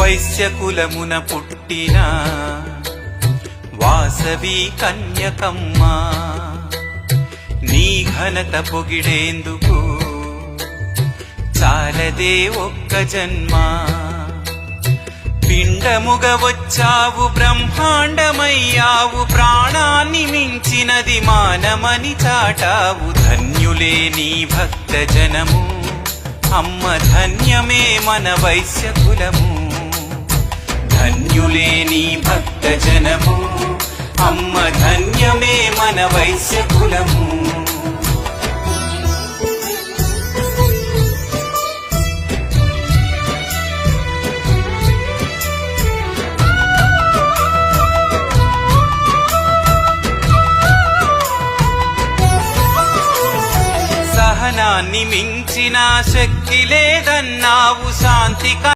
వైశ్య కులమున పుట్టిన వాసవి కన్యకమ్మ, నీ ఘనత పొగిడేందుకు చాలదే ఒక్క జన్మ. పిండముగా వచ్చావు, బ్రహ్మాండమయ్యావు, ప్రాణాన్ని మించినది మానమని చాటావు. ధన్యులే నీ భక్త జనము, అమ్మ ధన్యమే మన వైశ్య కులము. ధన్యులే నీ భక్త జనము, అమ్మ ధన్యమే మన వైశ్య కులము. సహనాన్ని మించిన శక్తి లేదన్నావు, శాంతి